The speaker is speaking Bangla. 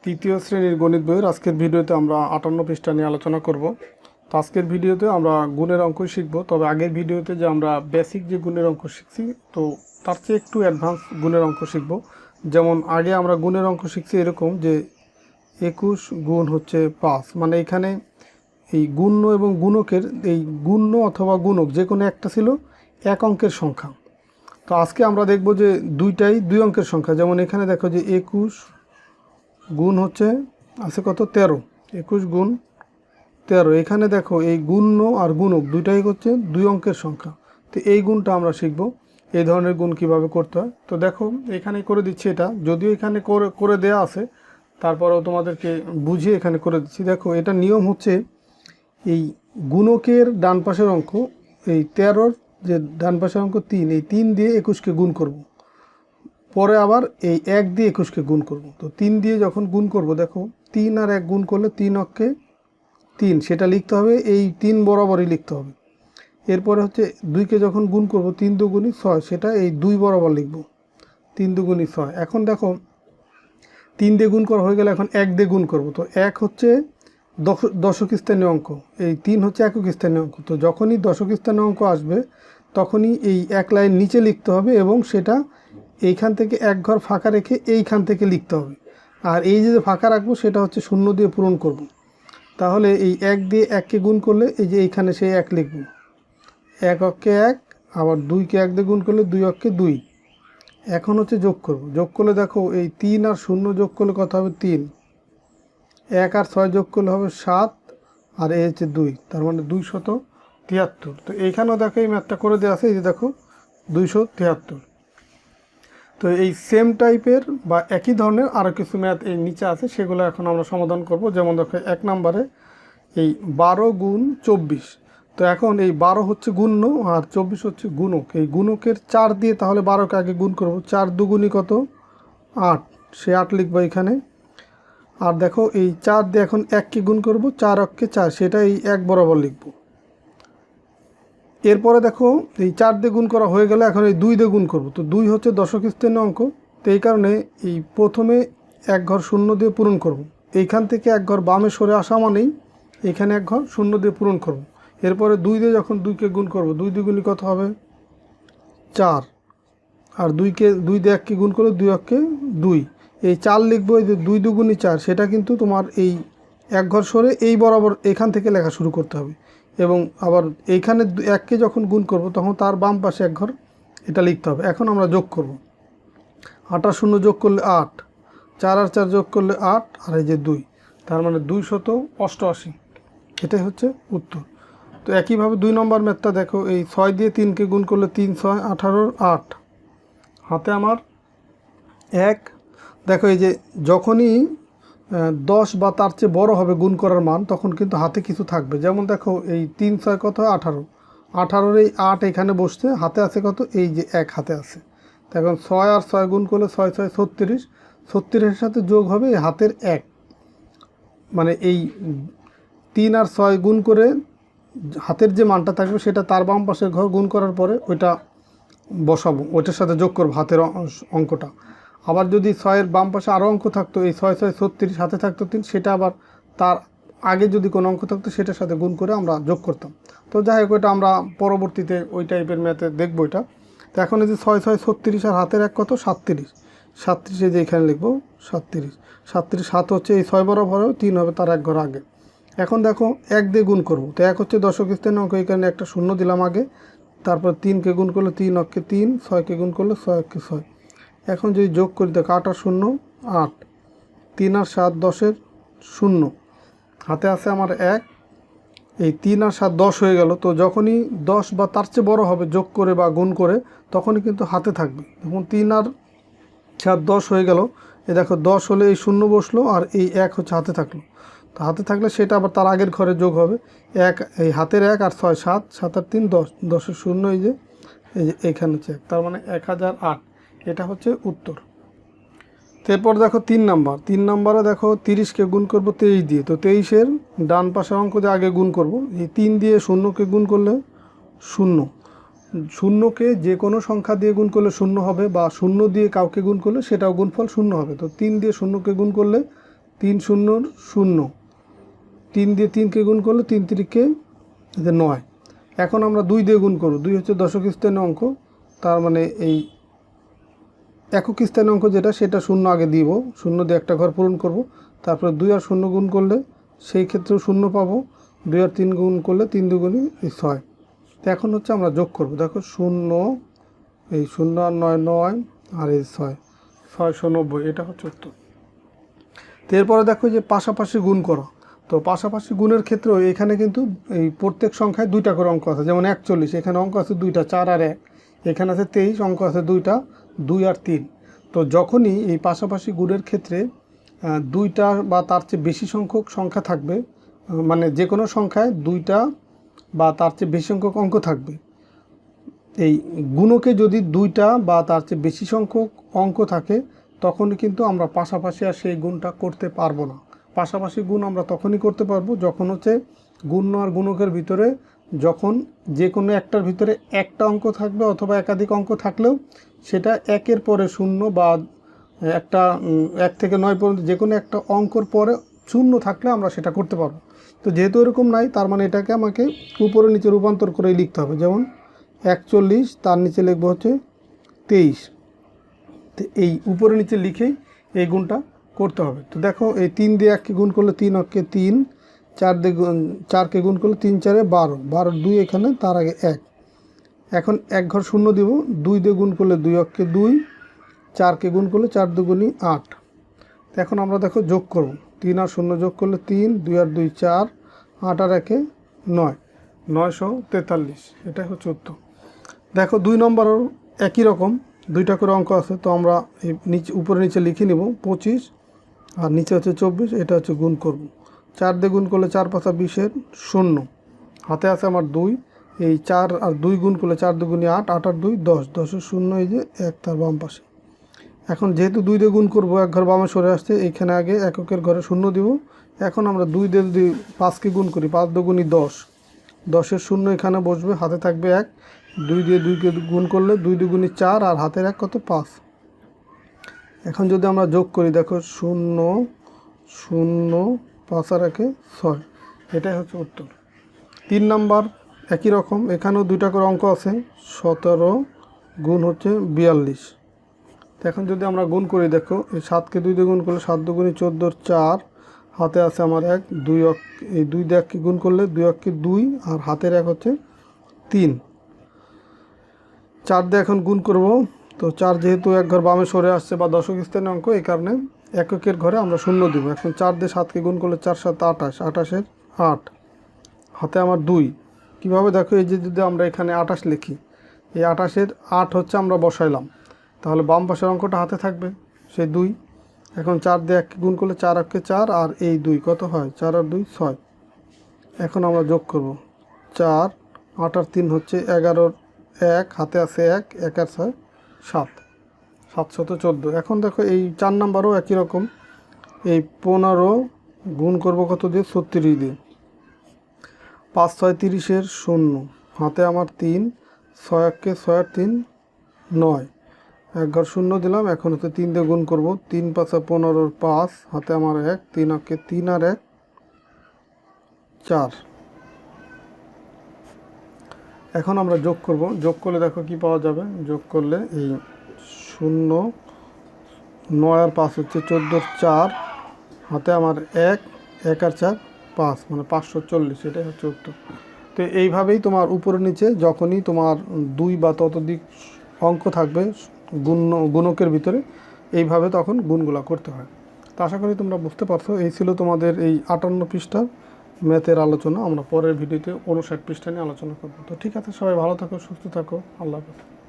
তৃতীয় শ্রেণীর গণিত বইয়ের আজকের ভিডিওতে আমরা 58 পৃষ্ঠা নিয়ে আলোচনা করব। তো আজকের ভিডিওতে আমরা গুণের অঙ্ক শিখব। তবে আগের ভিডিওতে যে আমরা বেসিক যে গুণের অঙ্ক শিখছি, তো তার চেয়ে একটু অ্যাডভান্স গুণের অঙ্ক শিখব। যেমন আগে আমরা গুণের অঙ্ক শিখছি এরকম যে 21 গুণ হচ্ছে 5, মানে এখানে এই গুণ্য এবং গুণকের এই গুণ্য অথবা গুণক যে কোনো একটা ছিল এক অঙ্কের সংখ্যা। তো আজকে আমরা দেখব যে দুইটাই দুই অঙ্কের সংখ্যা। যেমন এখানে দেখো যে 21 গুণ হচ্ছে আছে কত 13, 21 গুণ 13। এখানে দেখো এই গুণ্য আর গুণক দুইটাই হচ্ছে দুই অঙ্কের সংখ্যা। তো এই গুণটা আমরা শিখব, এই ধরনের গুণ কিভাবে করতে হয়। তো দেখো এখানে করে দিচ্ছি, এটা যদিও এখানে করে দেয়া আছে, তারপরেও তোমাদেরকে বুঝিয়ে এখানে করে দিচ্ছি। দেখো এটা নিয়ম হচ্ছে এই গুণকের ডান পাশের অঙ্ক, এই 13-র যে ডান পাশের অঙ্ক 3, এই 3 দিয়ে 21কে গুণ করব। পরে আবার এই 1 দিয়ে 21কে গুণ করব। তো 3 দিয়ে যখন গুণ করব, দেখো 3 আর 1 গুণ করলে 3 অক্ষে 3, সেটা লিখতে হবে, এই 3 বরাবরই লিখতে হবে। এরপরে হচ্ছে 2কে যখন গুণ করব, 3 দুগুণী 6, সেটা এই 2 বরাবর লিখব, 3 দুগুণী 6। এখন দেখো 3 দিয়ে গুণ করা হয়ে গেলে এখন 1 দিয়ে গুণ করব। তো 1 হচ্ছে দশক স্থানীয় অঙ্ক, এই 3 হচ্ছে একক স্থানীয় অঙ্ক। তো যখনই দশক স্থানীয় অঙ্ক আসবে তখনই এই এক লাইন নিচে লিখতে হবে এবং সেটা এইখান থেকে এক ঘর ফাঁকা রেখে এইখান থেকে লিখতে হবে। আর এই যে ফাঁকা রাখবো সেটা হচ্ছে শূন্য দিয়ে পূরণ করব। তাহলে এই 1 দিয়ে 1কে গুণ করলে এই যে এইখানে সেই 1 লিখব, 1 অক্ষে 1, আবার 2কে 1 দিয়ে গুণ করলে 2 অক্ষে 2। এখন হচ্ছে যোগ করব। যোগ করলে দেখো এই 3 আর 0 যোগ করলে কত হবে 3, 1 আর 6 যোগ করলে হবে 7, আর এই হচ্ছে 2, তার মানে 273। তো এইখানেও দেখো এই ম্যাথটা করে দেওয়া আছে, এই যে দেখো 273। তো এই সেম টাইপের বা একই ধরনের আরও কিছু ম্যাথ এই নিচে আছে, সেগুলো এখন আমরা সমাধান করব। যেমন দেখো 1 নম্বরে এই 12 গুণ 24। তো এখন এই 12 হচ্ছে গুণ্য আর 24 হচ্ছে গুণক। এই গুণকের 4 দিয়ে তাহলে 12কে আগে গুণ করব। 4 দুগুণী কত 8, সে 8 লিখবো এখানে। আর দেখো এই 4 দিয়ে এখন 1কে গুণ করব, 4 অক্ষে 4, সেটা এই 1 বরাবর লিখব। এরপরে দেখো এই 4 দিয়ে গুণ করা হয়ে গেলে এখন এই 2 দিয়ে গুণ করব। তো 2 হচ্ছে দশক স্থানীয় অঙ্ক, তো এই কারণে এই প্রথমে এক ঘর শূন্য দিয়ে পূরণ করব। এইখান থেকে এক ঘর বামে সরে আসা মানেই এখানে এক ঘর শূন্য দিয়ে পূরণ করব। এরপরে 2 দিয়ে যখন 2কে গুণ করব, 2 দ্বিগুণী কত হবে 4, আর 2 দিয়ে 1কে গুণ করলে 2 অক্ষে 2, এই 4 লিখবো। এই যে 2 দুগুণী 4, সেটা কিন্তু তোমার এই এক ঘর সরে এই বরাবর এখান থেকে লেখা শুরু করতে হবে। এবং আবার এইখানে 1কে যখন গুণ করব তখন তার বাম পাশে এক ঘর এটা লিখতে হবে। এখন আমরা যোগ করব, 8 আর 0 যোগ করলে 8, 4 আর 4 যোগ করলে 8, আর এই যে 2, তার মানে 288। এটাই হচ্ছে উত্তর। তো একইভাবে 2 নম্বর ম্যাথটা দেখো, এই 6 দিয়ে 3কে গুণ করলে 3 6 18, 8 হাতে আমার 1। দেখো এই যে যখনই 10 বা তার চেয়ে বড় হবে গুণ করার মান, তখন কিন্তু হাতে কিছু থাকবে। যেমন দেখো এই 3 6 কত হয় 18, 18-র এই 8 এখানে বসছে, হাতে আছে কত এই যে 1 হাতে আছে। তো এখন 6 আর 6 গুণ করলে 6 6 36, 36-এর সাথে যোগ হবে এই হাতের 1, মানে এই 3 আর 6 গুণ করে হাতের যে মানটা থাকবে সেটা তার বাম পাশের ঘর গুণ করার পরে ওইটা বসাবো, ওইটার সাথে যোগ করবো হাতের অঙ্কটা। আবার যদি 6-এর বাম পাশে আরও অঙ্ক থাকতো, এই 6 6 36 হাতে থাকতো 3, সেটা আবার তার আগে যদি কোনো অঙ্ক থাকতো সেটার সাথে গুণ করে আমরা যোগ করতাম। তো যাই হোক, ওইটা আমরা পরবর্তীতে ওই টাইপের ম্যাথে দেখবো এটা। তো এখন এই যে 6 6 36 আর হাতের 1 কত 37, 37 এই যে এখানে লিখবো 37, 37 7 হচ্ছে এই 6 বরাবর, 3 হবে তার এক ঘর আগে। এখন দেখো 1 দিয়ে গুণ করব। তো 1 হচ্ছে দশক স্থানীয় অঙ্ক, এই কারণে একটা শূন্য দিলাম আগে। তারপর 3কে গুণ করলে 3 অক্ষে 3, 6কে গুণ করলে 6 অক্ষে 6। এখন যদি যোগ করি দেখো 8 আর 0 8, 3 আর 7 10-এর 0, হাতে আছে আমার 1, এই 3 আর 7 10 হয়ে গেল। তো যখনই 10 বা তার চেয়ে বড় হবে যোগ করে বা গুণ করে, তখনই কিন্তু হাতে থাকবে। যখন 3 আর 7 10 হয়ে গেল, এই দেখো 10 হলে এই 0 বসলো আর এই 1 হচ্ছে হাতে থাকলো। তো হাতে থাকলে সেটা আবার তার আগের ঘরে যোগ হবে, 1 এই হাতের 1 আর 6 7, 7 আর 3 10, 10-এর 0 এই যে এইখানে হচ্ছে 1, তার মানে 1008। এটা হচ্ছে উত্তর। এরপর দেখো 3 নাম্বার, 3 নাম্বারে দেখো 30কে গুণ করব 23 দিয়ে। তো 23-এর ডান পাশের অঙ্ক দিয়ে আগে গুণ করব। এই 3 দিয়ে 0কে গুণ করলে 0, 0কে যে কোনো সংখ্যা দিয়ে গুণ করলে 0 হবে, বা 0 দিয়ে কাউকে গুণ করলে সেটাও গুণফল 0 হবে। তো 3 দিয়ে 0কে গুণ করলে 3 শূন্য 0, 3 দিয়ে 3কে গুণ করলে 3 3কে 9। এখন আমরা 2 দিয়ে গুণ করব। 2 হচ্ছে দশক স্থানীয় অঙ্ক, তার মানে এই একক স্থানীয় অঙ্ক যেটা সেটা শূন্য আগে দিব, শূন্য দিয়ে একটা ঘর পূরণ করব। তারপরে 2 আর 0 গুণ করলে সেই ক্ষেত্রেও 0 পাবো। 2 আর 3 গুণ করলে 3 দুগুণই 6। তো এখন হচ্ছে আমরা যোগ করব। দেখো 0, এই 0 আর 9 9, আর এই 6 690, এটা হচ্ছে উত্তর। তো এরপরে দেখো যে পাশাপাশি গুণ করা। তো পাশাপাশি গুণের ক্ষেত্রেও এখানে কিন্তু এই প্রত্যেক সংখ্যায় 2টা করে অঙ্ক আছে। যেমন 41, এখানে অঙ্ক আছে 2টা, 4 আর 1। এখানে আছে 23, অঙ্ক আছে 2টা, 2 আর 3। তো যখনই এই পাশাপাশি গুণের ক্ষেত্রে 2টা বা তার চেয়ে বেশি সংখ্যক সংখ্যা থাকবে, মানে যে কোনো সংখ্যায় 2টা বা তার চেয়ে বেশি সংখ্যক অঙ্ক থাকবে, এই গুণকে যদি 2টা বা তার চেয়ে বেশি সংখ্যক অঙ্ক থাকে, তখন কিন্তু আমরা পাশাপাশি আর সেই গুণটা করতে পারবো না। পাশাপাশি গুণ আমরা তখনই করতে পারবো যখন হচ্ছে গুণ্য আর গুণকের ভিতরে যখন যে কোনো একটার ভিতরে একটা অঙ্ক থাকবে, অথবা একাধিক অঙ্ক থাকলেও সেটা 1-এর পরে 0 বা একটা 1 থেকে 9 পর্যন্ত যে কোনো একটা অঙ্কর পরে 0 থাকলে আমরা সেটা করতে পারবো। তো যেহেতু এরকম নাই, তার মানে এটাকে আমাকে উপরে নিচে রূপান্তর করেই লিখতে হবে। যেমন 41, তার নিচে লিখবো হচ্ছে 23। তো এই উপরে নিচে লিখেই এই গুণটা করতে হবে। তো দেখো এই 3 দিয়ে 1কে গুণ করলে 3 অক্ষে 3, 4 দিয়ে 4কে গুণ করলে 3 4-এ 12, 12 2 এখানে, তার আগে 1। এখন 1 ঘর 0 দিব। 2 দিয়ে গুণ করলে 2 অক্ষে 2, 4কে গুণ করলে 4 দুগুণী 8। এখন আমরা দেখো যোগ করব। 3 আর 0 যোগ করলে 3, 2 আর 2 4, 8 আর 1-এ 9, 943, এটাই হচ্ছে উত্তর। দেখো 2 নম্বরও একই রকম, 2টা করে অঙ্ক আছে। তো আমরা এই নিচে উপরে নিচে লিখে নিব 25, আর নিচে হচ্ছে 24, এটা হচ্ছে গুণ করব। 4 দিয়ে গুণ করলে 4 5 20-এর 0, হাতে আছে আমার 2, এই 4 আর 2 গুণ করলে 4 দুগুণী 8, 8 আর 2 10, 10-এর 0 এই যে 1 তার বাম পাশে। এখন যেহেতু 2 দিয়ে গুণ করবো, 1 ঘর বামে সরে আসছে, এইখানে আগে এককের ঘরে 0 দিব। এখন আমরা 2 দিয়ে যদি 5কে গুণ করি, 5 দুগুণী 10, 10-এর 0 এখানে বসবে, হাতে থাকবে 1। 2 দিয়ে 2কে গুণ করলে 2 দুগুণী 4, আর হাতের 1 কত 5। এখন যদি আমরা যোগ করি, দেখো 0 0 5 আর 1-এ 6, এটাই হচ্ছে উত্তর। 3 নাম্বার একই রকম, এখানেও 2টা করে অঙ্ক আছে। 17 গুণ হচ্ছে 42। এখন যদি আমরা গুণ করি, দেখো এই 7কে 2 দিয়ে গুণ করলে 7 দুগুণী 14, 4, হাতে আছে আমার 1। 2 এই 2 দিয়ে 1কে গুণ করলে 2 অক্ষে 2, আর হাতের 1 হচ্ছে 3। 4 দিয়ে এখন গুণ করব। তো 4 যেহেতু 1 ঘর বামে সরে আসছে বা দশক স্থানীয় অঙ্ক, এই কারণে এককের ঘরে আমরা 0 দিব। এখন 4 দিয়ে 7কে গুণ করলে 4 7 28, 28-এর 8, হাতে আমার 2। কীভাবে দেখো, এই যে যদি আমরা এখানে 28 লিখি, এই 28-এর 8 হচ্ছে আমরা বসাইলাম, তাহলে বাম পাশের অঙ্কটা হাতে থাকবে সেই 2। এখন 4 দিয়ে 1কে গুণ করলে 4 অক্ষে 4, আর এই 2 কত হয়, 4 আর 2 6। এখন আমরা যোগ করব। 4 8 আর 3 হচ্ছে 11-এর 1, হাতে আছে 1, 1 আর 6 7, 714। এখন দেখো এই 4 নাম্বারও একই রকম, এই 15 গুণ করব কত দিয়ে, 36 দিয়ে। 5 6 30-এর 0, হাতে আমার 3, 6 1-কে 6 আর 3 9, 1 ঘর 0 দিলাম। এখন হচ্ছে 3 দিয়ে গুণ করব। 3 5 15-এর 5, হাতে আমার 1, 3 অক্ষে 3 আর 1 4। এখন আমরা যোগ করব। যোগ করলে দেখো কি পাওয়া যাবে, যোগ করলে এই 0 9 আর 5 হচ্ছে 14-এর 4, হাতে আমার 1, 1 আর 4 5, মানে 540, এটাই হচ্ছে উত্তর। তো এইভাবেই তোমার উপরে নিচে যখনই তোমার 2 বা ততোধিক অঙ্ক থাকবে গুণকের ভিতরে, এইভাবে তখন গুণগুলা করতে হয়। তো আশা করি তোমরা বুঝতে পারছো। এই ছিল তোমাদের এই 58 পৃষ্ঠার ম্যাথের আলোচনা। আমরা পরের ভিডিওতে 59 পৃষ্ঠা নিয়ে আলোচনা করবো। তো ঠিক আছে, সবাই ভালো থাকো, সুস্থ থাকো, আল্লাহ হাফেজ।